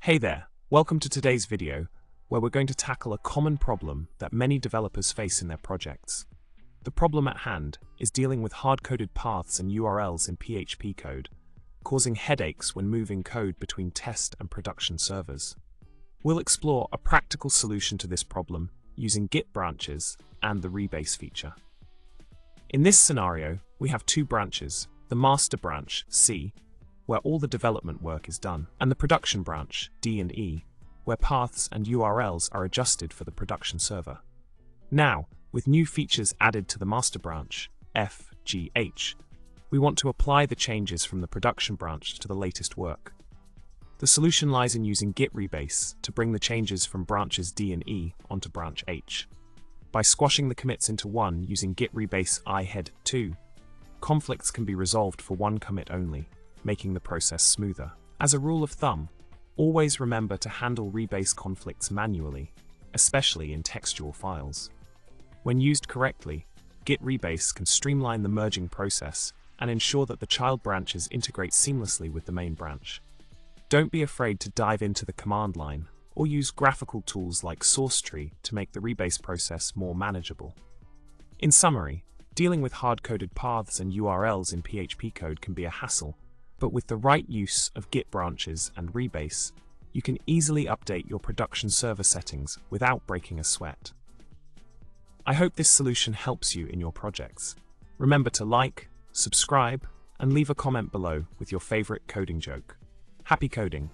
Hey there, welcome to today's video, where we're going to tackle a common problem that many developers face in their projects. The problem at hand is dealing with hard-coded paths and URLs in PHP code, causing headaches when moving code between test and production servers. We'll explore a practical solution to this problem using Git branches and the rebase feature. In this scenario, we have two branches, the master branch, C, where all the development work is done, and the production branch, D and E, where paths and URLs are adjusted for the production server. Now, with new features added to the master branch, F, G, H, we want to apply the changes from the production branch to the latest work. The solution lies in using git-rebase to bring the changes from branches D and E onto branch H. By squashing the commits into one using git-rebase I-head2, conflicts can be resolved for one commit only, making the process smoother. As a rule of thumb, always remember to handle rebase conflicts manually, especially in textual files. When used correctly, git-rebase can streamline the merging process and ensure that the child branches integrate seamlessly with the main branch. Don't be afraid to dive into the command line or use graphical tools like SourceTree to make the rebase process more manageable. In summary, dealing with hard-coded paths and URLs in PHP code can be a hassle, but with the right use of Git branches and rebase, you can easily update your production server settings without breaking a sweat. I hope this solution helps you in your projects. Remember to like, subscribe, and leave a comment below with your favorite coding joke. Happy coding!